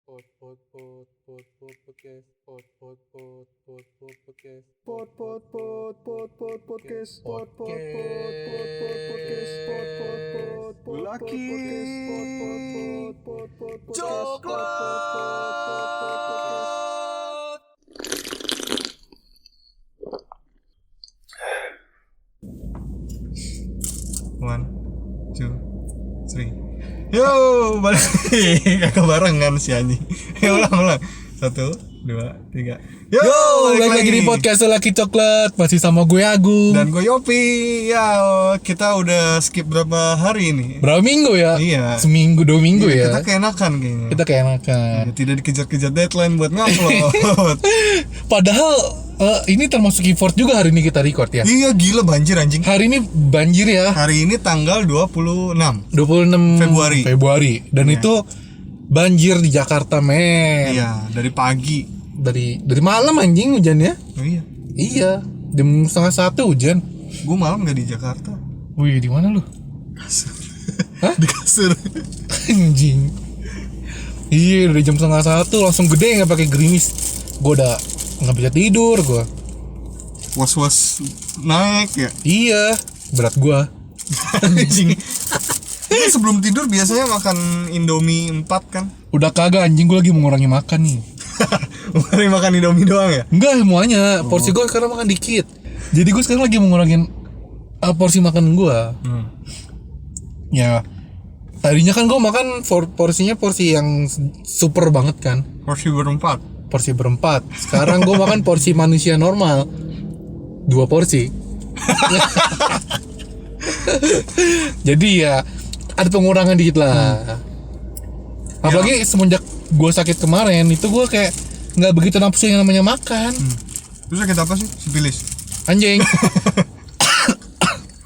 Pot pot pot pot pot podcast. Pot pot pot pot pot podcast. Pot pot pot pot pot podcast. Pot pot pot pot pot podcast. Pot pot pot pot Laki pot pot pot Coklat. One, two, three. Yo, balik. Kagak barengan si anjing. Ulang. 1, 2, 3. Yo, balik lagi di podcast Laki Coklat. Masih sama gue Agung. Dan gue Yopi. Ya, kita udah skip berapa hari ini? Berapa minggu ya? Iya. Seminggu, 2 minggu ya. Kita keenakan kayaknya. Kita keenakan. Ya, tidak dikejar-kejar deadline buat ngupload. Padahal ini termasuk effort juga hari ini kita record ya. Iya, gila banjir anjing. Hari ini banjir ya. Hari ini tanggal 26 26 Februari. Dan Iya. itu banjir di Jakarta, men. Iya, dari pagi. Dari malam anjing hujannya. Oh, iya. Iya, jam 12:30 hujan. Gue malam gak di Jakarta. Wih, di mana lu? Kasur. Hah? Di kasur. Anjing. Iya, dari jam 12:30 langsung gede nggak pakai gerimis. Gue udah nggak bisa tidur gue. Was-was naik ya. Iya, berat gue. Anjing. Lu sebelum tidur biasanya makan Indomie 4 kan? Udah kagak anjing, gue lagi mengurangi makan nih. Mari makan Indomie doang ya? Enggak semuanya, porsi gue sekarang makan dikit. Jadi gue sekarang lagi mengurangin porsi makan gue. Ya, tadinya kan gue makan porsinya porsi yang super banget kan. Porsi berempat. Porsi berempat. Sekarang gue makan porsi manusia normal. 2 porsi. Jadi ya ada pengurangan dikit lah. Apalagi semenjak gue sakit kemarin itu gue kayak nggak begitu nafsu yang namanya makan. Terus sakit apa sih? Sipilis. Anjing.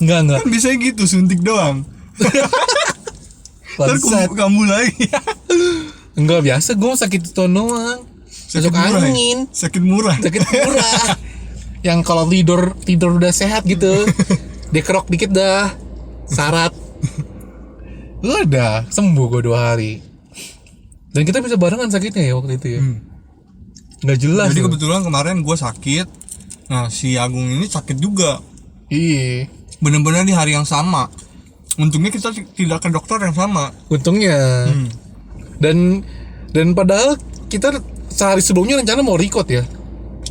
Enggak. Kan bisa gitu, suntik doang. Ntar Bangsat. kambuh lagi. Enggak, biasa gue sakit itu doang. Masuk murah ya? angin. Sakit murah. Sakit murah. Yang kalau tidur udah sehat gitu. Dikerok dikit dah. Syarat. Udah sembuh gue 2 hari. Dan kita bisa barengan sakitnya ya waktu itu ya. Nggak jelas. Jadi loh. kebetulan kemarin gue sakit. Nah, si Agung ini sakit juga. Iya. Bener-bener di hari yang sama. Untungnya kita tidak ke dokter yang sama. Untungnya. Dan padahal kita sehari sebelumnya rencana mau record ya.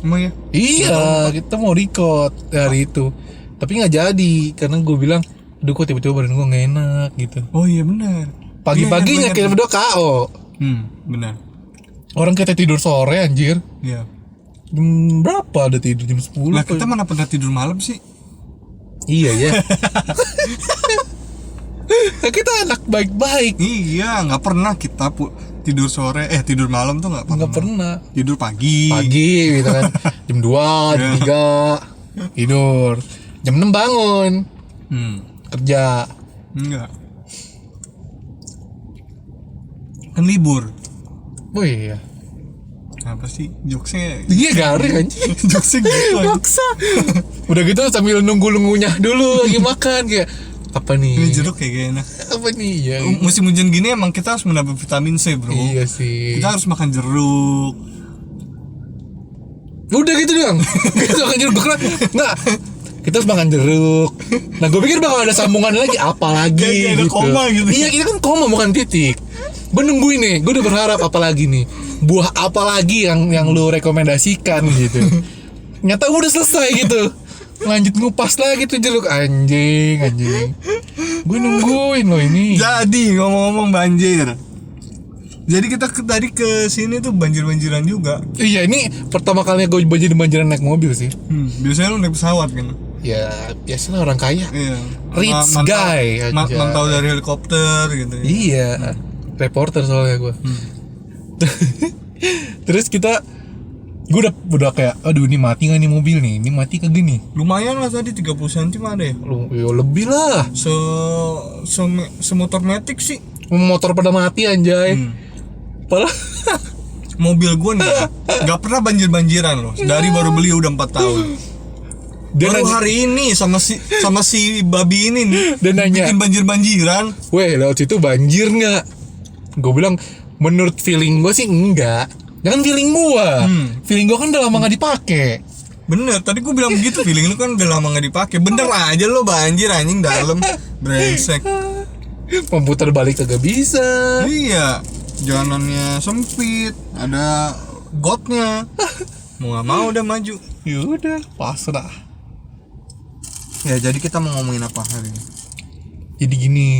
Emang ya? Iya, kita mau record hari itu. Tapi nggak jadi karena gue bilang, aduh kok tiba-tiba badan gue nggak enak gitu. Oh iya benar. Pagi-paginya Iya, kita berdua KO. benar. Orang kita tidur sore anjir. Iya. Jam berapa ada tidur? Jam 10. Lah kita mana pernah tidur malam sih? Iya ya. Nah, kita anak baik-baik. Iya, nggak pernah kita tidur sore, tidur malam tuh nggak pernah. Nggak pernah. Tidur pagi. Pagi gitu kan. Jam 2, jam 3 tidur. Jam 6 bangun. Kerja. Enggak. Kan libur. Oh iya. Apa sih jokesnya? Iya garing anjing. Jokesnya gitu. anjing. Maksa. Udah gitu sambil nunggu ngunyah dulu lagi makan kayak apa nih? Ini jeruk kayak gak enak. Apa nih ya? Musim hujan gini emang kita harus mendapat vitamin C, bro. Iya sih. Kita harus makan jeruk. Udah gitu doang. Kita makan jeruk berat. Nggak. Kita harus makan jeruk. Nah gue pikir bakal ada sambungan lagi. Apa lagi Kayak ada gitu. koma gitu. Iya kita kan koma bukan titik. Gue nungguin nih. Gue udah berharap apa lagi nih. Buah apa lagi yang lu rekomendasikan gitu. Nyata udah selesai gitu. Lanjut ngupas lagi tuh jeruk. Anjing. Gue nungguin loh ini. Jadi ngomong-ngomong banjir. Jadi kita tadi ke sini tuh banjir-banjiran juga. Iya ini pertama kalinya gue banjiran naik mobil sih. Biasanya lu naik pesawat kan? Ya biasanya orang kaya. Iya. Rich guy aja. Mantau dari helikopter gitu. Ya. Iya, reporter soalnya gue. Terus gue udah kayak, aduh ini mati nggak nih mobil nih? Ini mati kagak nih? Lumayan lah tadi 30 cm ada ya. Yo lebih lah. Semotor Matic sih. Motor pada mati anjay. Padahal Mobil gue nih nggak pernah banjir-banjiran loh. Dari baru beli udah 4 tahun. Baru hari ini sama si babi ini nih Dan nanya, bikin banjir-banjiran. weh lewat situ banjir nggak? Gue bilang Menurut feeling gue sih enggak. Jangan feeling gue. Feeling gue kan udah lama gak dipakai. Bener, tadi gue bilang begitu, feeling lu kan udah lama gak dipakai. Bener aja lo banjir anjing dalam, brengsek. Komputer balik kagak bisa. Iya, jalanannya sempit, ada gotnya. Mau gak mau udah maju. Yaudah, pasrah. Ya jadi kita mau ngomongin apa hari ini? Jadi gini,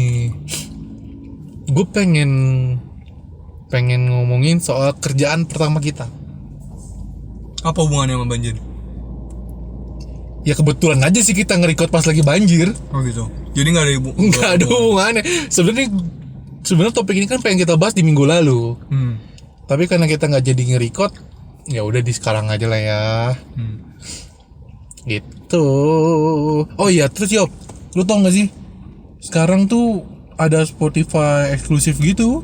gue pengen ngomongin soal kerjaan pertama kita. Apa hubungannya sama banjir? Ya kebetulan aja sih kita nge-record pas lagi banjir. Oh gitu. Jadi nggak ada Nggak ada hubungannya. Sebenarnya topik ini kan pengen kita bahas di minggu lalu. Tapi karena kita nggak jadi nge-record, ya udah di sekarang aja lah ya. Gitu. Oh iya, terus Yop, lu tau nggak sih? Sekarang tuh ada Spotify eksklusif gitu.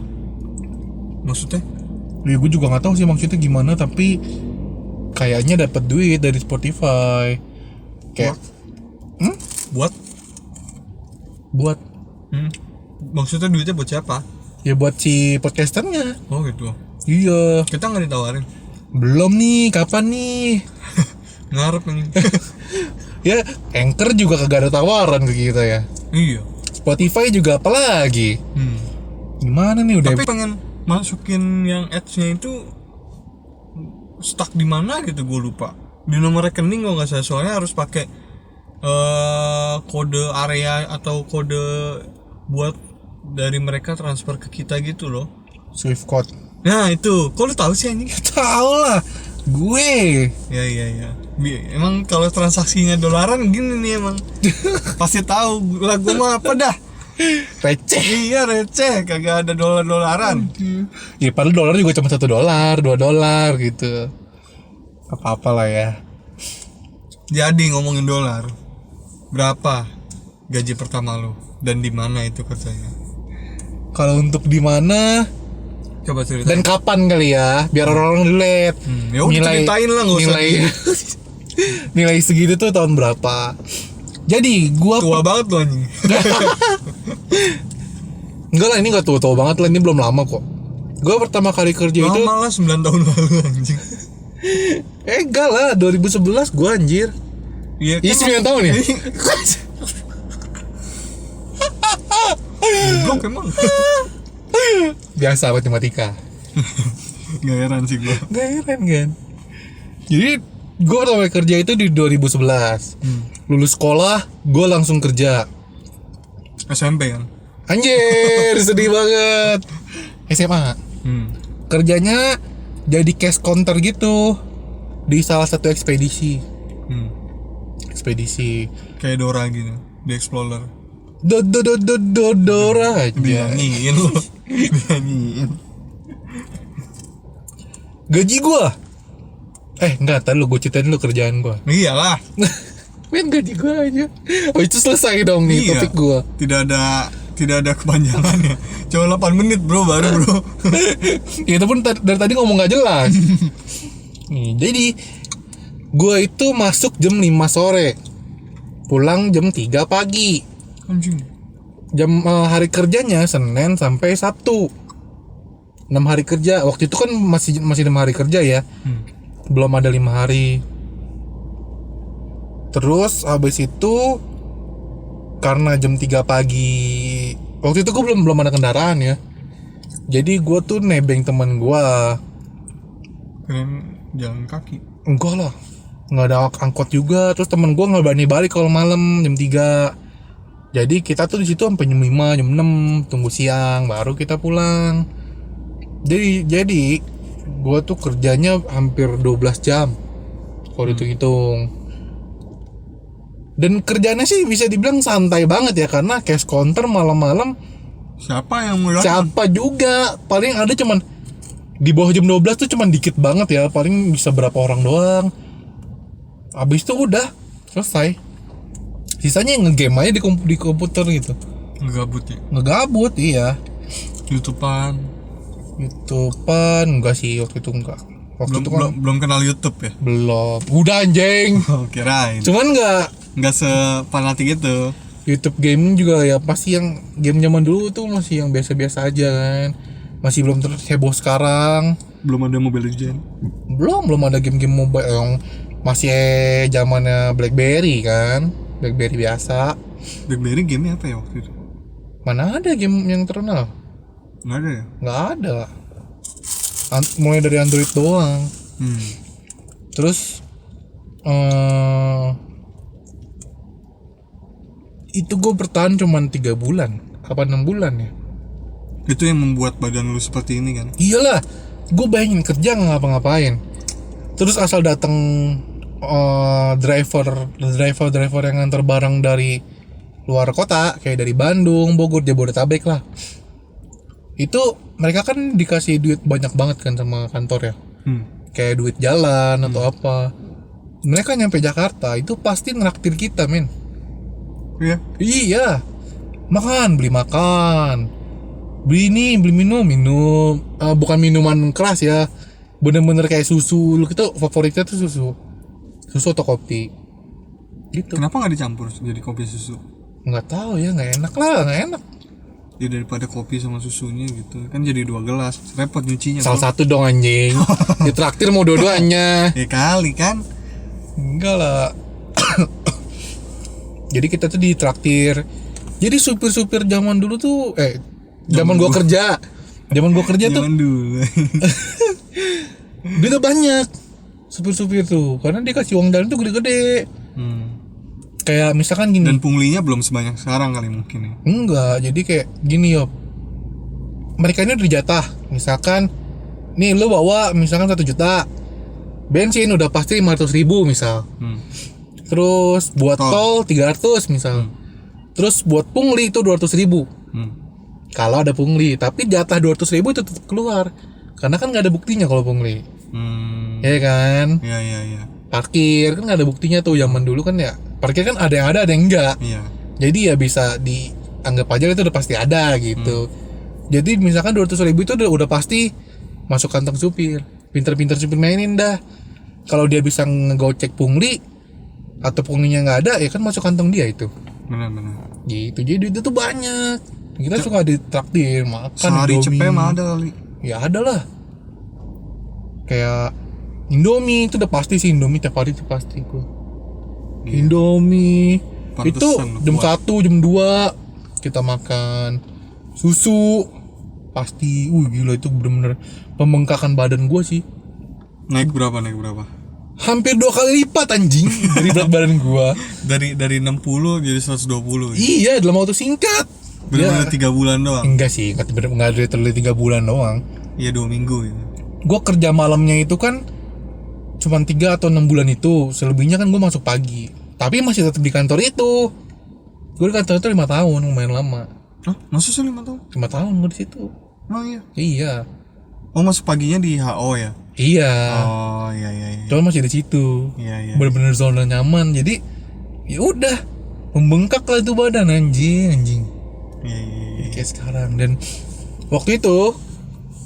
Maksudnya? Ya gue juga nggak tahu sih maksudnya gimana, tapi kayaknya dapat duit dari Spotify. Kayak buat Maksudnya duitnya buat siapa? ya buat si podcasternya. Oh gitu. Iya. Kita nggak ditawarin. Belum nih, kapan nih? Ngarep nih. Ya, Anchor juga kagak ada tawaran ke kita ya. Iya. Spotify juga apalagi. Gimana nih udah? Tapi pengen masukin yang ads-nya itu stuck di mana gitu, gue lupa. Di nomor rekening kalau nggak salah, soalnya harus pakai kode area atau kode buat dari mereka transfer ke kita gitu loh. Swift code. Nah itu, kok lu tahu sih anjing? Tahu lah, gue. Ya. Emang kalau transaksinya dolaran gini nih emang. Pasti tahu lah, gue mah apa dah. Receh. Iya receh, kagak ada dolar-dolaran. Ya padahal dolar juga cuma $1, $2 gitu. Apa-apa lah ya. Jadi ngomongin dolar, berapa gaji pertama lu dan di mana itu kerjanya? Kalau untuk di mana Coba cerita. dan kapan kali ya, biar orang-orang relate. Ya udah ceritain lah, nggak usah. Nilai segitu tuh tahun berapa? Jadi gua Tua banget lu anjing. enggak lah, ini nggak tua banget lah, ini belum lama kok. Gua pertama kali kerja itu Lama lah 9 tahun lalu anjing. enggak lah, 2011 gua anjir. Iya Iya 9 tahun ya? Goblok emang. Biasa matematika. Gak heran sih gua. Gak heran kan. Jadi gue pertama kali kerja itu di 2011. Lulus sekolah gue langsung kerja. SMP kan? Anjir sedih banget. SMA. Kerjanya jadi cash counter gitu di salah satu ekspedisi. Ekspedisi Kayak Dora gitu, di Explorer. Dora aja. Nyanyiin lu. Nyanyiin. Gaji gue enggak, tadi lu gue ceritain dulu kerjaan gue. Iyalah. Men gaji gue aja. Oh itu selesai dong nih topik gue. Tidak ada kepanjangannya. Cuma 8 menit bro, baru bro. Ya itu pun dari tadi ngomong gak jelas. Nih, jadi gue itu masuk jam 5 sore, pulang jam 3 pagi. Anjing. Jam hari kerjanya Senin sampai Sabtu, 6 hari kerja. Waktu itu kan masih 6 hari kerja ya. Belum ada 5 hari. Terus habis itu karena jam 3 pagi, waktu itu gue belum ada kendaraan ya. Jadi gue tuh nebeng teman gue. Keren jalan kaki. Enggak lah, nggak ada angkot juga. Terus temen gue nggak berani balik kalau malam jam 3. Jadi kita tuh di situ sampai jam 5, jam 6 tunggu siang baru kita pulang. Jadi gue tuh kerjanya hampir 12 jam kalau dihitung-hitung. Dan kerjanya sih bisa dibilang santai banget ya, karena cash counter malam-malam Siapa yang mulai? siapa juga, paling ada cuman di bawah jam 12 tuh cuman dikit banget ya, paling bisa berapa orang doang. Habis itu udah selesai. Sisanya ngegame aja di komputer gitu. Ngegabut ya? Ngegabut, iya. YouTubean. Enggak sih, waktu itu enggak. Waktu itu kan Belum kenal YouTube ya? belum. Udah anjing. Oh, kirain. Cuman Nggak sefanatik itu. YouTube gaming juga ya pasti yang game zaman dulu tuh masih yang biasa-biasa aja kan. masih belum heboh sekarang. Belum ada Mobile Legends. Belum ada game-game mobile yang masih zamannya BlackBerry kan. BlackBerry biasa. BlackBerry game apa ya waktu itu? Mana ada game yang terkenal? Nggak ada ya? Nggak ada. Mulai dari Android doang. Terus itu gue bertahan cuman 3 bulan apa 6 bulan ya. Itu yang membuat badan lu seperti ini kan? Iyalah, gue bayangin kerja nggak ngapa-ngapain, terus asal datang driver yang nganter barang dari luar kota kayak dari Bandung, Bogor, Jabodetabek lah. Itu mereka kan dikasih duit banyak banget kan sama kantor ya. Kayak duit jalan atau apa. Mereka nyampe Jakarta itu pasti nraktir kita, men. Iya. Iya. Beli makan. Beli ini, beli minum. Bukan minuman keras ya. Bener-bener kayak susu. Lu kita favoritnya tuh susu atau kopi. Gitu. Kenapa nggak dicampur jadi kopi susu? Nggak tahu ya, nggak enak. Ya daripada kopi sama susunya gitu kan jadi 2 gelas, repot nyucinya. Salah satu dong anjing. Ditraktir mau dua-duanya. Ya kali kan. Enggak lah. Jadi kita tuh ditraktir. Jadi supir-supir zaman dulu tuh zaman gua kerja tuh Zaman dulu. duitnya banyak supir-supir tuh karena dia kasih uang jalan tuh gede-gede. Kayak misalkan gini. Dan punglinya belum sebanyak sekarang kali mungkin ya. Enggak, jadi kayak gini Yop. Mereka ini udah dijatah. Misalkan nih lu bawa misalkan 1 juta. Bensin udah pasti 500.000 misal. Terus buat tol 300 misal. Terus buat pungli itu 200.000. Kalau ada pungli, tapi jatah 200.000 itu tetap keluar. Karena kan nggak ada buktinya kalau pungli. Ya kan? Iya. Parkir kan nggak ada buktinya tuh zaman dulu kan ya. Parkir kan ada yang enggak. Iya. Jadi ya bisa dianggap aja itu udah pasti ada gitu. Jadi misalkan 200.000 itu udah pasti masuk kantong supir. Pinter-pinter supir mainin dah. Kalau dia bisa ngegocek pungli atau punglinya nggak ada ya kan masuk kantong dia itu. Benar. Gitu. Jadi itu tuh banyak. Kita suka ditraktir makan Sehari Indomie. cepet mah ada kali. Ya ada lah. Kayak Indomie itu udah pasti sih, Indomie tiap hari itu pasti gua. Indomie Pantesan itu lu jam kuat. 1, jam 2 kita makan. Susu pasti. Gila itu bener-bener pembengkakan badan gua sih. Naik berapa? Hampir 2 kali lipat anjing dari berat badan gua. Dari 60 jadi 120. Iya, dalam waktu singkat. Bener-bener 3 bulan doang. Enggak sih, enggak dari terlalu 3 bulan doang. Iya 2 minggu gitu. Gua kerja malamnya itu kan cuman 3 atau 6 bulan itu. Selebihnya kan gua masuk pagi. Tapi masih tetap di kantor itu. Gua di kantor itu 5 tahun, lumayan lama. Hah? Masa sih 5 tahun? 5 tahun gua di situ. Emang iya? Iya. Oh masuk paginya di HO ya? Iya. Oh iya. Cuman masih di situ. Iya. Bener-bener zona nyaman. Jadi ya udah membengkak lah itu badan anjing. Iya. Kayak sekarang. Dan waktu itu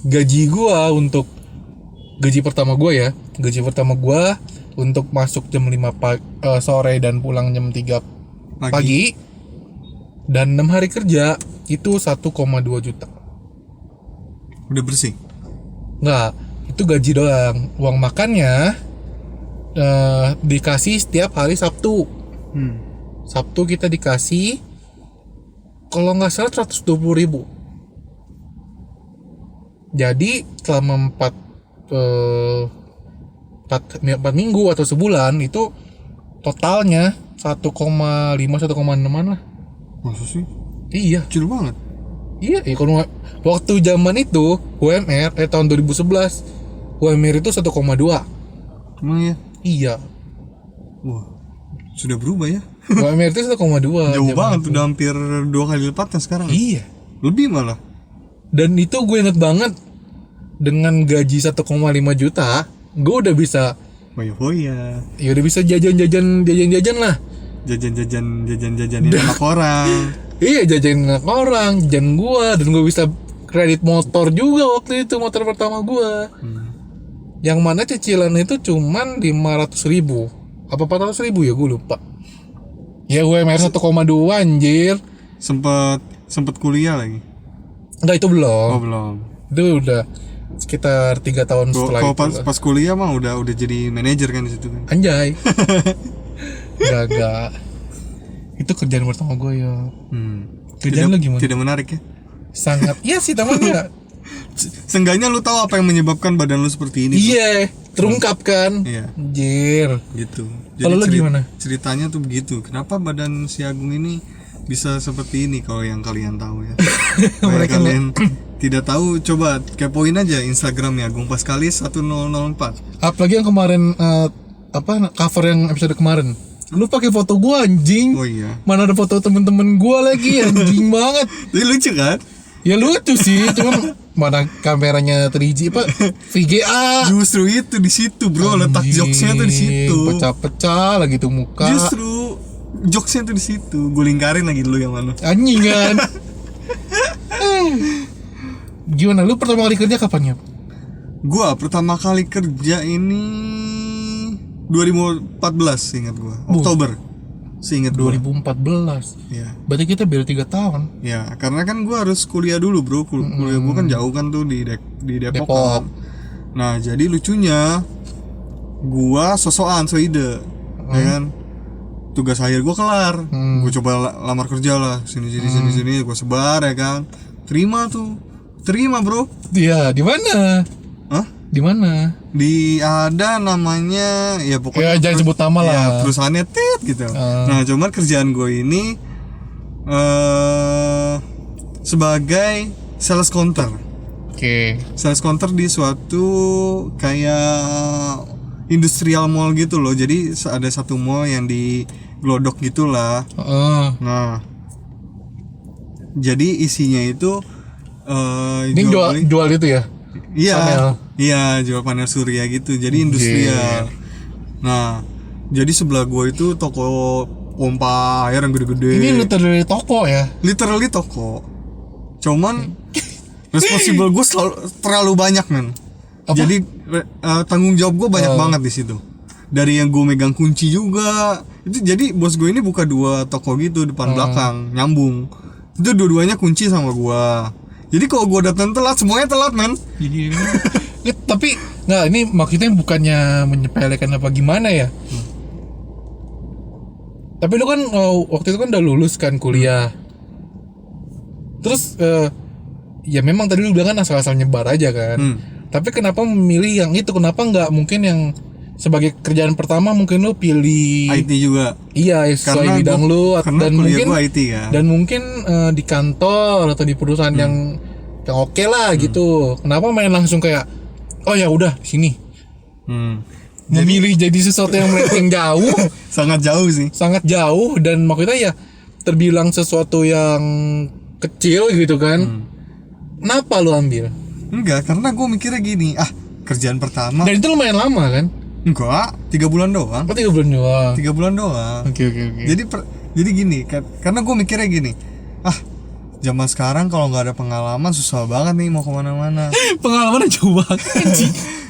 gaji gua untuk gaji pertama gua untuk masuk jam 5 sore dan pulang jam 3 pagi dan 6 hari kerja itu 1,2 juta. Udah bersih? Enggak, itu gaji doang. Uang makannya dikasih setiap hari Sabtu. Sabtu kita dikasih kalau nggak salah 120.000. Jadi selama 4 minggu atau sebulan itu totalnya 1,5-1,6an lah. Masa sih? Iya. Kecil banget. Iya, kalau waktu zaman itu UMR tahun 2011 UMR itu 1,2. Emang ya? Iya. Wah, sudah berubah ya? UMR itu 1,2. Jauh zaman banget, itu. udah hampir 2 kali lipatnya sekarang. Iya. Lebih malah. Dan itu gue inget banget dengan gaji 1,5 juta, gue udah bisa Foya-foya. ya udah bisa jajan lah. Jajan-jajanin anak orang. Iya, jajanin anak orang, jajan gua, dan gue bisa kredit motor juga waktu itu, motor pertama gua. Yang mana cicilan itu cuman 500.000 apa 400.000 ya, gue lupa. Ya UMR 1,2 anjir. Sempet kuliah lagi. Enggak, itu belum. Oh belum. Itu udah sekitar 3 tahun setelah Kalau itu. pas kuliah mah udah jadi manajer kan di situ kan. Anjay. Gak. Itu kerjaan pertama gue ya. Kerjaan lu gimana? Tidak menarik ya. Sangat. Iya sih teman ya. Seenggaknya lu tahu apa yang menyebabkan badan lu seperti ini. Iya, terungkap kan. Iya. Anjir. Gitu. Kalau lu gimana? Ceritanya tuh begitu. Kenapa badan si Agung ini bisa seperti ini kalau yang kalian tahu ya. Kalau yang kalian tidak tahu, coba kepoin aja Instagramnya Agung Paskalis 1004. Apalagi yang kemarin cover yang episode kemarin. Lu pakai foto gua anjing. Oh iya. Mana ada foto temen-temen gua lagi anjing banget. Tapi lucu kan? Ya lucu sih, cuman mana kameranya 3G apa VGA. Justru itu di situ, bro. Letak jokesnya tuh di situ. Pecah-pecah lagi tuh muka. Justru jokesnya tuh di situ. Gue lingkarin lagi dulu yang mana. Anjing kan. Gimana lu pertama kali kerja kapan ya? Gua pertama kali kerja ini 2014 ingat gua. Oktober. Seingat gua. 2014. Ya. Berarti kita beda 3 tahun. Ya, karena kan gua harus kuliah dulu, bro. Kuliah gua kan jauh kan tuh di Depok. Kan. Nah, jadi lucunya gua sosokan ide, ya kan. Tugas akhir gua kelar. Gua coba lamar kerja lah, sini gua sebar ya kan. Terima, bro. Iya, di mana? Hah? Di mana? Ada namanya ya pokoknya Ya, jangan sebut nama lah. ya, perusahaannya tit gitu. Nah, cuman kerjaan gue ini sebagai sales counter. Oke. Sales counter di suatu kayak industrial mall gitu loh. Jadi ada satu mall yang di Glodok gitulah. Nah, jadi isinya itu Ini jual itu ya? Iya, panel. Iya, jual panel surya gitu. Jadi industrial. Nah, jadi sebelah gua itu toko pompa air yang gede-gede. Ini literally toko ya? Literally toko. Cuman responsible gue terlalu banyak, men. Apa? Jadi tanggung jawab gue banyak banget di situ. Dari yang gue megang kunci juga. Itu jadi bos gue ini buka 2 toko gitu depan belakang, nyambung. Itu dua-duanya kunci sama gua. Jadi kalau gue datang telat, semuanya telat, men. Iya. Tapi nggak, ini maksudnya bukannya menyepelekan apa gimana ya? Tapi lu kan waktu itu kan udah lulus kan kuliah. Terus ya memang tadi lu bilang kan asal-asal nyebar aja kan. Tapi kenapa memilih yang itu? Kenapa nggak mungkin yang sebagai kerjaan pertama mungkin lu pilih IT juga. Iya, sesuai bidang lu dan mungkin IT, kan? dan mungkin di kantor atau di perusahaan yang oke lah gitu. Kenapa main langsung kayak oh ya udah sini. Memilih jadi sesuatu yang melenceng jauh, sangat jauh sih. sangat jauh dan maksudnya ya terbilang sesuatu yang kecil gitu kan. Kenapa lu ambil? Enggak, karena gue mikirnya gini, kerjaan pertama. Dan itu lumayan lama kan? Enggak, 3 bulan doang. Oh 3 bulan doang. 3 bulan doang. Oke. Jadi gini, karena gue mikirnya gini, zaman sekarang kalau nggak ada pengalaman susah banget nih mau kemana-mana. Pengalamannya jauh banget.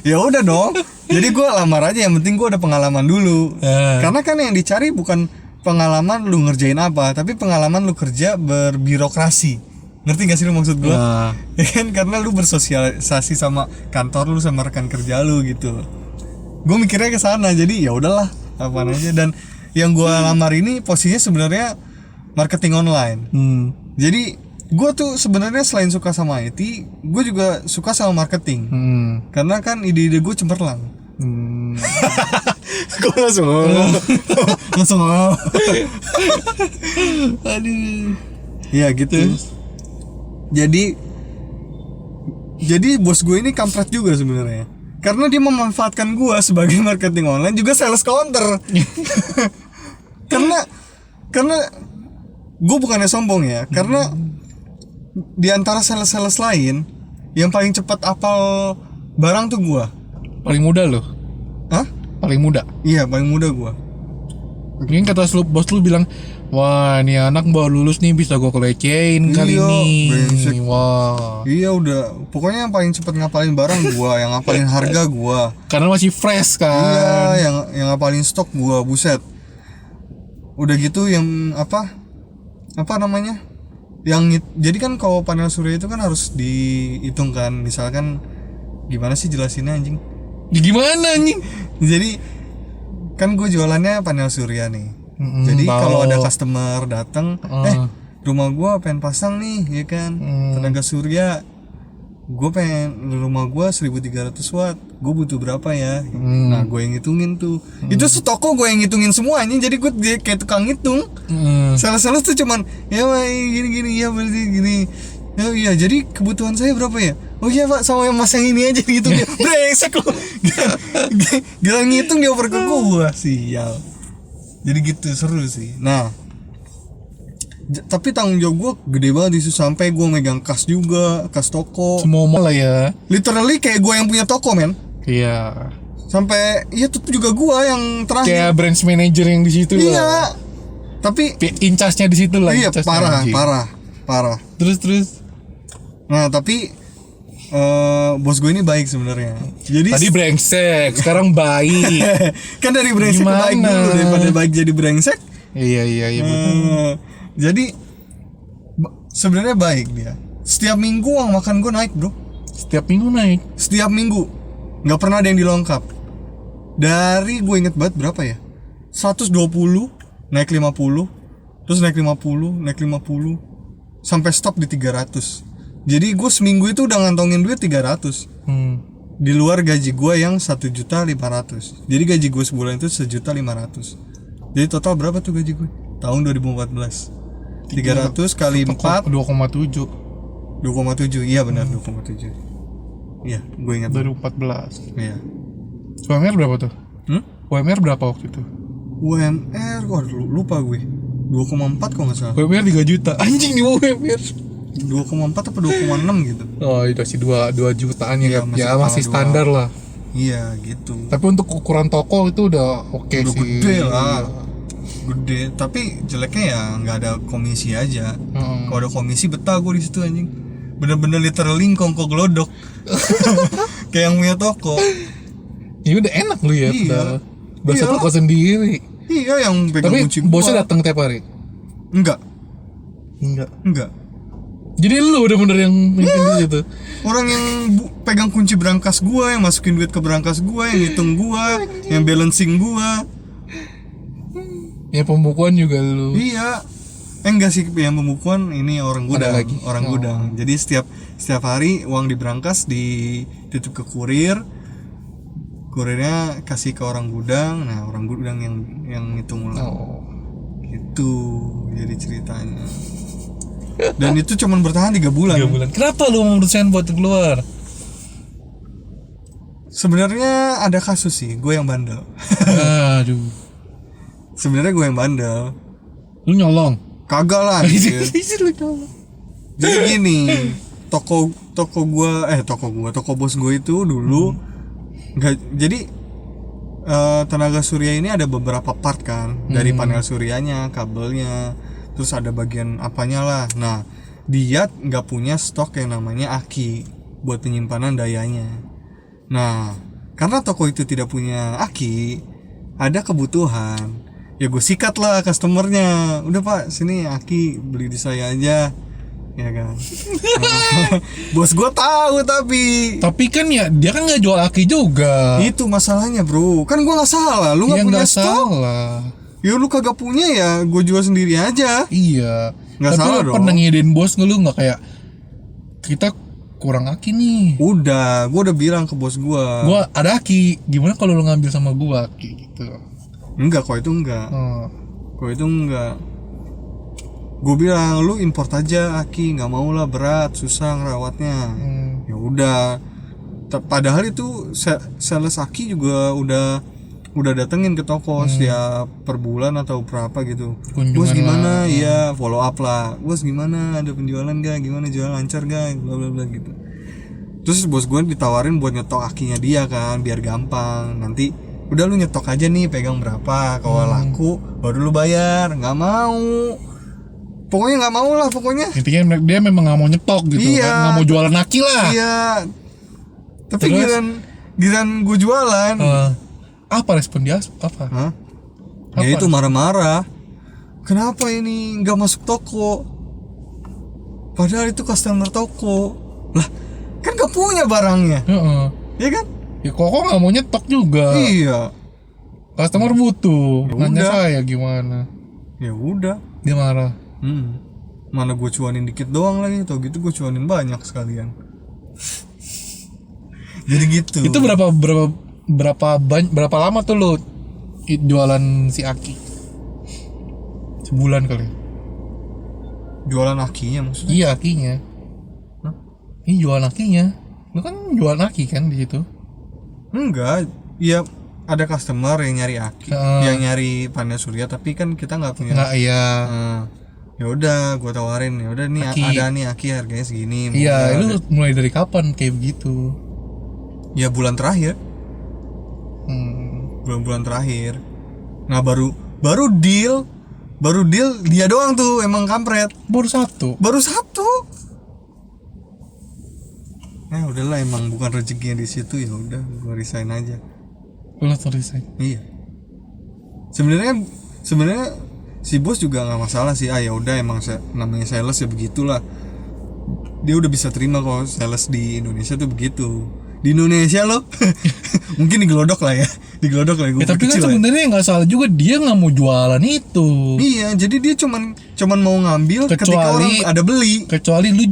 Ya udah dong. Jadi gue lamar aja, yang penting gue ada pengalaman dulu. Karena kan yang dicari bukan pengalaman lu ngerjain apa, tapi pengalaman lu kerja berbirokrasi. Ngerti gak sih lu maksud gue? Ya kan, karena lu bersosialisasi sama kantor lu, sama rekan kerja lu gitu. Gue mikirnya ke sana, jadi ya udahlah apaan aja. Dan yang gue lamar ini posisinya sebenarnya marketing online. Jadi gue tuh sebenarnya selain suka sama IT, gue juga suka sama marketing. Karena kan ide-ide gue cemerlang. Gue langsung Aduh. ya gitu. Jadi bos gue ini kampret juga sebenarnya. Karena dia memanfaatkan gue sebagai marketing online juga sales counter. karena gue bukannya sombong ya, karena di antara sales lain yang paling cepat apal barang tuh gue. Paling muda loh. Hah? Paling muda. Iya, paling muda gue. Mungkin kata bos lu bilang, wah ini anak baru lulus nih bisa gue kelecehin kali Iya, ini. brengsek. Wah. Iya udah, pokoknya yang paling cepat ngapalin barang gue, yang ngapalin harga gue. Karena masih fresh kan. Iya, yang ngapalin stok gue, buset. Udah gitu yang apa namanya? Jadi kan kalau panel surya itu kan harus dihitung kan, misalkan gimana sih jelasinnya anjing? Ya gimana anjing? Jadi kan gue jualannya panel surya nih. Jadi kalau ada customer datang, rumah gue pengen pasang nih, ya kan, tenaga surya. Gue pengen rumah gue 1300 watt, gue butuh berapa ya? Nah gue yang ngitungin tuh. Itu setoko gue yang ngitungin semua anjing. Jadi gue kayak tukang ngitung. Sales tuh cuman ya gini ya berarti gini. Oh iya, jadi kebutuhan saya berapa ya? Oh iya pak, sama yang mas yang ini aja gitu. Brengsek lu. Gila ngitung dia oper ke gua, sial. Jadi gitu, seru sih. Nah, tapi tanggung jawab gua gede banget di situ, sampai gua megang kas juga, kas toko. Semua lah ya. Literally kayak gua yang punya toko, men. Iya. Sampai iya tuh juga gua yang terakhir. Kayak branch manager yang di situ iya. lah. Tapi incasnya di situ lah. iya, parah. Terus. Nah, tapi bos gue ini baik sebenarnya. Jadi tadi brengsek, sekarang baik. Kan dari brengsek ke baik dulu, daripada baik jadi brengsek. Iya betul. Jadi sebenarnya baik dia. Setiap minggu uang makan gue naik, bro. Setiap minggu. Nggak pernah ada yang dilengkap. Dari gue inget banget berapa ya? 120 naik 50, terus naik 50 sampai stop di 300. Jadi gue seminggu itu udah ngantongin duit 300. Di luar gaji gue yang 1.500.000. Jadi gaji gue sebulan itu 1.500.000. Jadi total berapa tuh gaji gue? Tahun 2014. 300 kali 4 2,7. 2,7. Iya benar, 2,7. Iya, gue ingat. 2014. Iya. UMR berapa tuh? UMR berapa waktu itu? UMR kok lupa gue. 2,4 kok nggak salah. UMR 3 juta. Anjing di UMR. 2,4 apa 2,6 gitu. Oh, itu sih 2 jutaan ya. Iya, Masih standar lah. Iya, gitu. Tapi untuk ukuran toko itu udah oke sih. Gede lah. Gede, tapi jeleknya ya nggak ada komisi aja. Kalau ada komisi betah gue di situ anjing. Bener-bener literally kongko glodok. Kayak yang punya toko. Ya udah enak lu ya. Iya. Bahasa toko sendiri. Iya, yang pegang tapi kunci. Tapi bosnya datang tiap hari? Enggak. Jadi lu udah bener yang mimpin gitu. Orang yang pegang kunci berangkas gua, yang masukin duit ke berangkas gua, yang hitung gua, yang balancing gua. Ya pembukuan juga lu. Iya. Enggak sih, yang pembukuan ini orang gudang. Ada lagi. Gudang. Jadi setiap hari uang di berangkas dititip ke kurir. Kurirnya kasih ke orang gudang. Nah, orang gudang yang ngitung ulang. Gitu jadi ceritanya. Dan itu cuma bertahan 3 bulan. 3 bulan. Kenapa lu memutuskan buat keluar? Sebenarnya ada kasus sih, gue yang bandel. Aduh. Sebenarnya gue yang bandel. Lu nyolong? Kagak lah. Gitu. Jadi gini, toko bos gue itu dulu nggak. Jadi tenaga surya ini ada beberapa part kan, dari panel suryanya, kabelnya. Terus ada bagian apanya lah. Nah, dia nggak punya stok yang namanya aki buat penyimpanan dayanya. Nah, karena toko itu tidak punya aki, ada kebutuhan. Ya gue sikat lah customernya. Udah pak, sini aki beli di saya aja, ya kan. Bos gue tahu tapi kan ya dia kan nggak jual aki juga. Itu masalahnya bro. Kan gue nggak salah. Lu nggak punya stok. Salah. Ya lu kagak punya ya, gue jual sendiri aja. Iya. Nggak salah dong. Tapi lu pernah ngidein bos lu nggak kayak kita kurang aki nih? Udah, gue udah bilang ke bos gue. Gue ada aki, gimana kalau lu ngambil sama gue aki gitu? Enggak, kok itu enggak. Gue bilang lu import aja aki, nggak mau lah berat, susah ngerawatnya. Ya udah. Padahal itu sales aki juga udah datengin ke toko setiap per bulan atau berapa gitu. Bos gimana? Iya, follow up lah. Bos gimana? Ada penjualan gak? Gimana jualan lancar gak? Bla bla bla gitu. Terus bos gue ditawarin buat nyetok akinya dia kan, biar gampang. Nanti udah lu nyetok aja nih, pegang berapa. Kalau laku baru lu bayar. Nggak mau. Pokoknya nggak mau lah pokoknya. Intinya dia memang nggak mau nyetok gitu. Iya. Nggak mau jualan aki lah. Iya. Tapi giliran gue jualan. Apa respon dia? Apa? Hah? Ya itu marah-marah. Kenapa ini nggak masuk toko? Padahal itu customer toko. Lah, kan gak punya barangnya. Heeh. Iya kan? Ya kok nggak mau nyetok juga. Iya. Customer butuh. Ya Nanya udah. saya gimana? Ya udah. Dia marah. Mana gue cuanin dikit doang lagi, tau gitu gue cuanin banyak sekalian. Jadi gitu. Itu berapa lama tuh lo jualan si Aki? Sebulan kali. Jualan akinya maksudnya? Iya, Akinya. Hah? Ini jualan Akinya. Lu kan jualan Aki kan di situ. Enggak, ya ada customer yang nyari aki, yang nyari panel surya, tapi kan kita nggak punya. Nggak, iya. Ya udah, gue tawarin, ya udah nih Aki. ada nih aki harganya segini. Iya, Udah, lu mulai dari kapan kayak begitu? ya bulan terakhir, Hmm. bulan-bulan terakhir. Nah baru deal dia doang tuh emang kampret. Baru satu. Baru satu. Nah udahlah, emang bukan rezekinya di situ, ya udah gue resign aja. Lu langsung resign. Iya. Sebenarnya si bos juga nggak masalah sih. Ya udah, emang namanya sales ya begitulah. Dia udah bisa terima kalau sales di Indonesia tuh begitu. Di Indonesia loh. Mungkin digelodok lah ya. Digelodok lah gue. Ya, tapi kan sebenarnya nggak salah juga, dia nggak mau jualan itu. Iya, jadi dia cuman mau ngambil ketika orang ada beli. Kecuali lu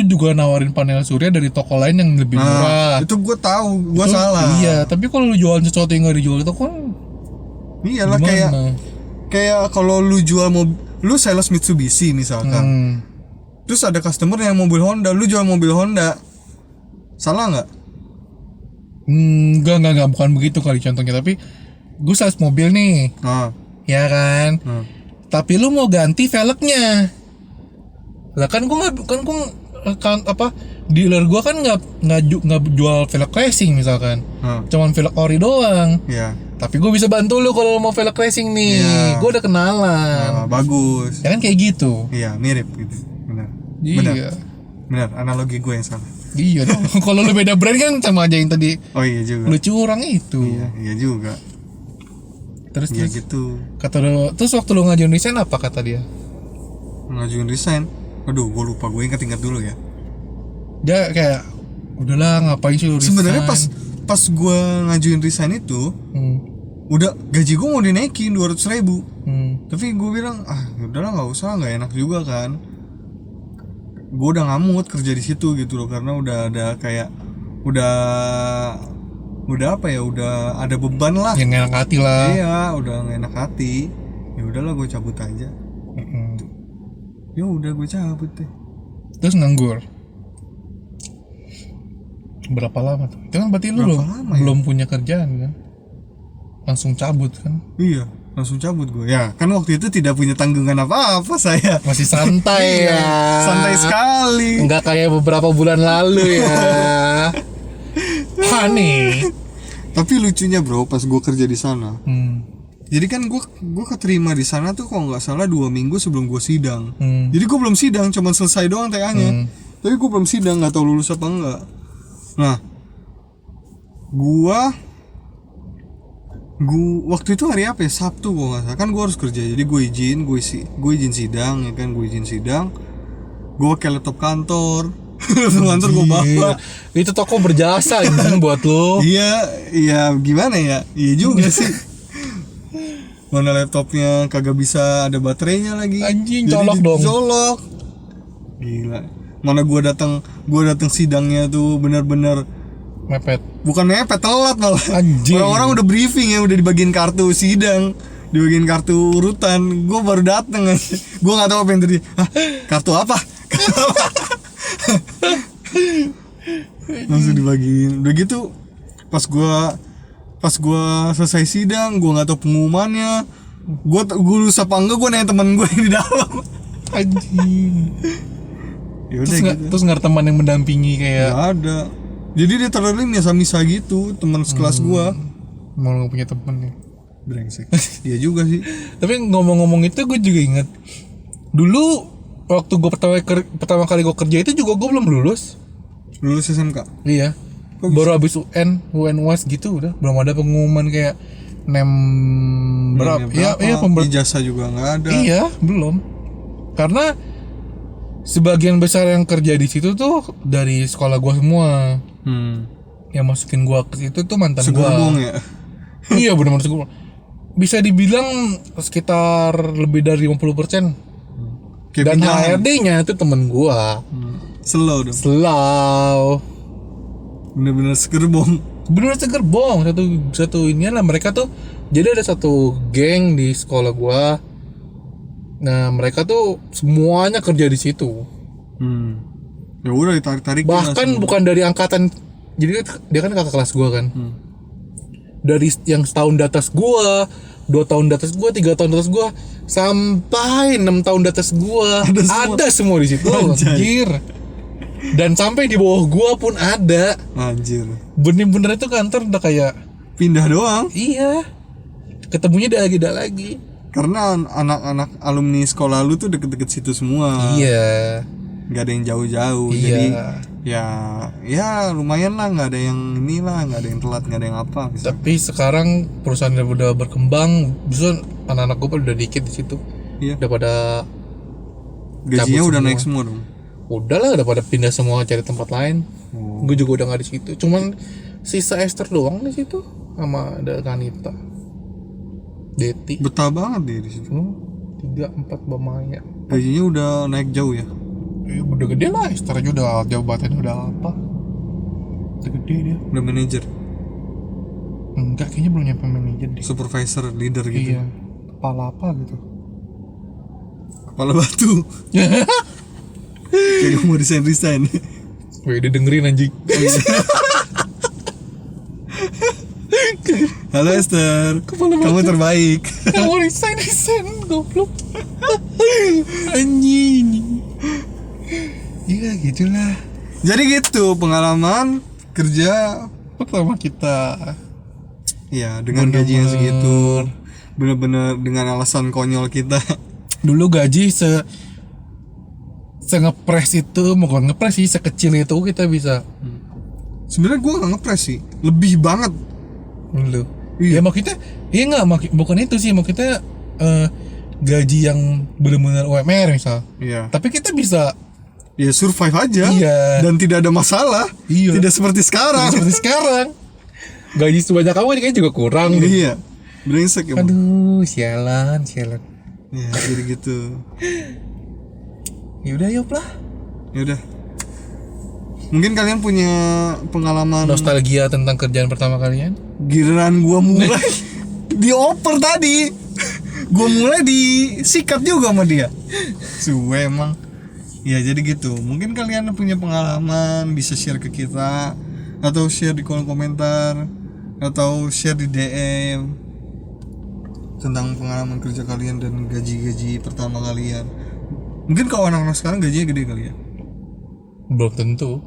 juga nawarin panel surya dari toko lain yang lebih murah. Itu gue tahu, gue Itu, salah. Iya, tapi kalau lu jualan sesuatu yang nggak dijual itu kan Iyalah, gimana? kayak kalau lu jual lu sales Mitsubishi misalkan. Terus ada customer yang mobil Honda, lu jual mobil Honda. Salah nggak? Enggak, bukan begitu kali contohnya, tapi gue sales mobil nih, ya kan? Tapi lu mau ganti velgnya, lah kan gue dealer gue kan nggak jual velg racing misalkan, cuman velg ori doang. Iya. Tapi gue bisa bantu lu kalau mau velg racing nih, gue udah kenalan. Bagus. Ya kan kayak gitu. Iya, mirip gitu. Benar. Iya. Benar, analogi gue yang salah. Iya dong. Kalau lu beda brand kan sama aja yang tadi Oh iya juga. lu curang itu. Iya juga. Terus Iya gitu. kata lu, terus waktu lu ngajuin resign apa kata dia? Ngajuin resign. Aduh, gue lupa, gue ingat dulu ya. Dia kayak udahlah ngapain sih lu resign. Sebenarnya pas gue ngajuin resign itu, udah gaji gue mau dinaikin 200.000. Tapi gue bilang, udahlah nggak usah, nggak enak juga kan. Gue udah ngamut kerja di situ gitu loh, karena udah ada kayak udah apa ya, udah ada beban lah. Yang enak hati lah. Iya, udah nggak enak hati. Ya udahlah, gue cabut aja. Ya udah, gue cabut deh. Terus nganggur. Berapa lama tuh? Itu kan berarti lu belum punya kerjaan kan? Langsung cabut kan? Iya, langsung cabut gue. Ya, kan waktu itu tidak punya tanggungan apa-apa saya. Masih santai ya. Santai sekali. Enggak kayak beberapa bulan lalu ya. Panik. Tapi lucunya bro, pas gue kerja di sana. Jadi kan gue keterima di sana tuh kalau nggak salah 2 minggu sebelum gue sidang. Jadi gue belum sidang, cuma selesai doang TA-nya. Tapi gue belum sidang, nggak tahu lulus apa enggak. Nah, gue waktu itu hari apa ya? Sabtu gue nggak salah. Kan gue harus kerja, jadi gue izin sidang ya kan, gue izin sidang. Gue pakai laptop kantor. Laptop kantor gue bawa. Itu toko berjasa anjing buat lo. Iya gimana ya? Iya juga sih. Mana laptopnya kagak bisa ada baterainya lagi. Anjing, colok dong. Colok. Gila. Mana gua datang sidangnya tuh benar-benar mepet. Bukan mepet, telat malah. Anjing. Orang-orang udah briefing ya, udah dibagiin kartu sidang, dibagiin kartu urutan. Gua baru dateng aja. Gua enggak tahu apa yang terjadi. Kartu apa? Langsung dibagiin. Udah gitu pas gua selesai sidang, gua nggak tahu pengumumannya. Gua lulus apa enggak, gua nanya teman gue yang di dalam. Anjing. Ya udah gitu. Terus nggak ada teman yang mendampingi kayak. Nggak ada. Jadi dia terlalu misa gitu, teman sekelas gua. Mau nggak punya temen nih. Brengsek. Iya juga sih. Tapi ngomong-ngomong itu gue juga inget. Dulu waktu gue pertama kali gue kerja itu juga gue belum lulus. Lulus SMK. Iya. Baru habis UN UAS gitu udah, belum ada pengumuman kayak berapa. Iya, Ijazah juga nggak ada. Iya, belum. Karena sebagian besar yang kerja di situ tuh dari sekolah gua semua. Yang masukin gua ke situ tuh mantan gua. Segerbong ya. Iya benar-benar segerbong. Bisa dibilang sekitar lebih dari 50%. Dan HRD-nya itu temen gua. Slow dong. Slow. Bener-bener segerbong. Bener segerbong. Satu ini lah mereka tuh. Jadi ada satu geng di sekolah gua. Nah mereka tuh semuanya kerja di situ. Ya udah ditarik-tarik. Bahkan bukan dari angkatan. Jadi dia kan kakak kelas gua kan. Dari yang setahun di atas gua, 2 tahun di atas gua, 3 tahun di atas gua, sampai 6 tahun di atas gua, ada semua di situ. Anjir. Dan sampai di bawah gua pun ada. Anjir. Bener-bener itu kantor udah kayak Pindah doang. iya. Ketemunya udah lagi. Karena anak-anak alumni sekolah lu tuh deket-deket situ semua. Iya. Gak ada yang jauh-jauh. Iya. Jadi ya lumayan lah, nggak ada yang inilah, nggak ada yang telat, nggak ada yang apa misalnya. Tapi sekarang perusahaan udah berkembang, justru anak-anak gue udah dikit di situ. Iya. Udah pada Gajinya cabut udah semua. naik semua dong. Udah lah, udah pada pindah semua cari tempat lain. Gue juga udah nggak di situ. Cuman sisa Esther doang di situ, sama ada Kanita, Deti. Betah banget dia di situ. 3, 4 Bamaya. Gajinya udah naik jauh ya. Udah gede lah, Esther aja udah jabatannya udah apa? Udah gede dia. Udah manajer, Enggak, kayaknya belum nyampe manajer deh. supervisor, leader gitu. Iya. Kepala apa gitu. Kepala batu. Jadi mau resign. Wih, dia dengerin anjing. Halo Esther, kamu terbaik. Kamu resign goblok. Anjing. Iya gitulah. Jadi gitu pengalaman kerja Pertama kita. ya dengan gaji yang segitu, bener-bener dengan alasan konyol kita. Dulu gaji ngepres itu, bukan ngepres sih, sekecil itu kita bisa. Sebenarnya gue nggak ngepres sih, lebih banget. Dulu. Iya. Ya maksudnya, iya nggak, bukan itu sih, maksudnya gaji yang benar-benar UMR misal. Iya. Tapi kita bisa Ya survive aja. Iya. Dan tidak ada masalah. Iya. Tidak seperti sekarang. seperti sekarang. Gaji sebanyak kamu ini kayaknya juga kurang deh. Iya. Brengsek ya. Aduh, sialan. Ya, jadi gitu. Yaudah, yuk lah. Ya udah. Mungkin kalian punya pengalaman Nostalgia tentang kerjaan pertama kalian? giliran gua mulai dioper tadi. Gua mulai disikat juga sama dia. Suwe emang. Ya jadi gitu. Mungkin kalian punya pengalaman, bisa share ke kita, atau share di kolom komentar, atau share di DM tentang pengalaman kerja kalian dan gaji-gaji pertama kalian. Mungkin kalau anak-anak sekarang gajinya gede kali ya. Belum tentu.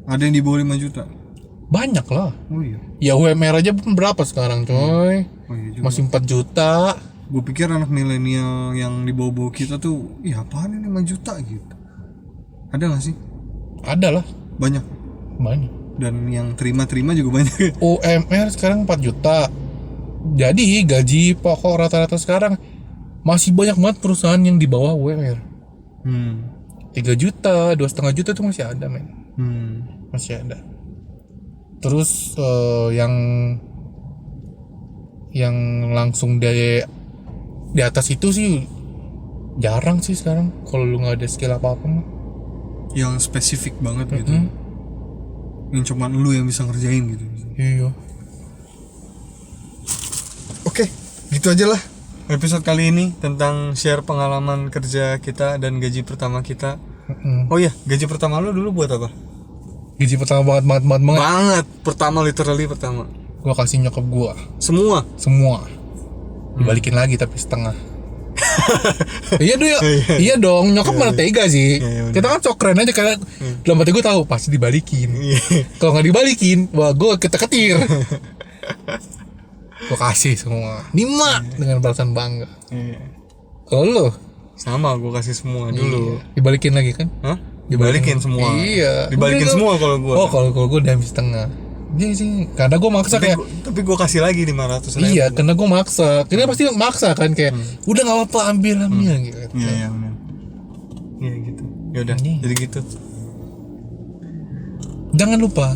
Ada yang di bawah 5 juta. Banyak lah. Oh iya. Ya UMR aja pun berapa sekarang coy? Oh iya juga. Masih 4 juta. Gue pikir anak milenial yang di bawah-bawah kita tuh, ih apaan ini 5 juta gitu. Ada gak sih? Ada lah. Banyak. Dan yang terima-terima juga banyak. UMR sekarang 4 juta. Jadi gaji pokok rata-rata sekarang masih banyak banget perusahaan yang di bawah UMR. 3 juta, 2,5 juta tuh masih ada men. Masih ada. Terus yang langsung di atas itu sih jarang sih sekarang. Kalau lu nggak ada skill apa-apa mah. Yang spesifik banget gitu. Yang cuman lu yang bisa ngerjain gitu. Iya. Oke, gitu aja lah episode kali ini tentang share pengalaman kerja kita dan gaji pertama kita. Oh iya, gaji pertama lu dulu buat apa? Gaji pertama banget. Banget, pertama literally pertama. Gua kasih nyokap gua Semua. Dibalikin lagi tapi setengah. Iya dong, nyokap mana tega sih. Kita kan sok keren aja karena dalam hati gue tahu pasti dibalikin. Kalau nggak dibalikin, wah gue ketir. Gue kasih semua 5 dengan perasaan bangga. Kalau lo Sama, gue kasih semua dulu. dibalikin lagi kan? Hah? Dibalikin semua. Iya. Dibalikin Mungkin semua kalau gue. Oh, kalau gue udah habis setengah. Iya sih, karena gue maksa Tapi gue kasih lagi 500 ribu. Iya, karena gue maksa. Kita pasti maksa kan kayak udah nggak apa-apa ambil gitu. Iya benar. Iya gitu. Ya udah, jadi gitu. Jangan lupa.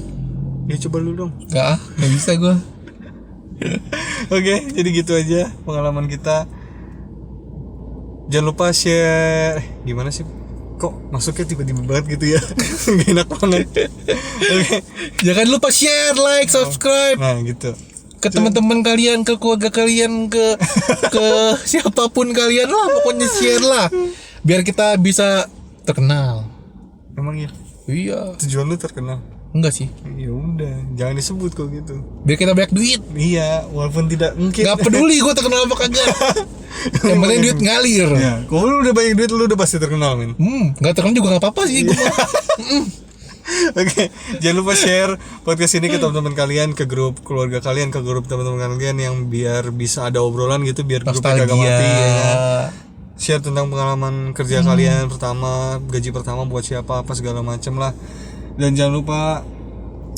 Ya coba lu dong. Gak bisa gue. Oke, jadi gitu aja pengalaman kita. Jangan lupa share. Gimana sih? Kok masuknya tiba-tiba banget gitu ya? Gak enak banget. Oke. Jangan lupa share, like, subscribe Nah gitu. ke teman-teman kalian, ke keluarga kalian, ke siapapun kalian lah, pokoknya share lah, biar kita bisa terkenal. Emang ya? Iya. Tujuan lu terkenal? Enggak sih. Ya udah, jangan disebut kok gitu. Biar kita banyak duit. Iya, walaupun tidak mungkin. Gak peduli gue terkenal apa kagak. Yang penting duit ngalir. Ya, kalau lu udah banyak duit lu udah pasti terkenal, men. Gak terkenal juga gak apa-apa sih gue. Oke, jangan lupa share podcast ini ke teman-teman kalian, ke grup keluarga kalian, ke grup teman-teman kalian yang biar bisa ada obrolan gitu, biar grupnya kagak mati ya kan? Share tentang pengalaman kerja kalian pertama, gaji pertama buat siapa, apa segala macem lah. Dan jangan lupa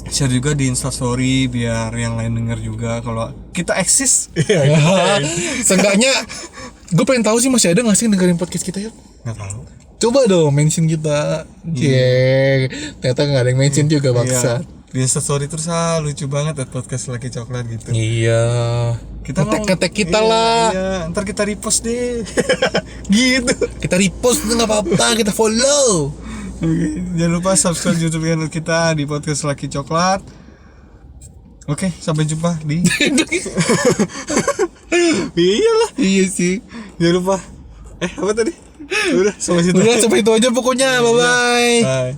share juga di Instastory biar yang lain denger juga kalau kita eksis. Seenggaknya gue pengen tahu sih masih ada nggak sih yang dengerin podcast kita ya? Nggak tahu. Coba dong mention kita. Ternyata nggak ada yang mention juga bangsa. Iya. Di Instastory terus lucu banget podcast Laki Coklat gitu. Iya. Kita ngetek kita lah. Iya, ntar kita repost deh. Gitu. Kita repost nggak apa-apa, kita follow. Oke, jangan lupa subscribe YouTube channel kita di podcast Laki Coklat. Oke, sampai jumpa di. Iyalah. Iya sih. Jangan lupa. Apa tadi? Udah, sampai situ. Udah sampai itu aja pokoknya. Bye bye. Bye.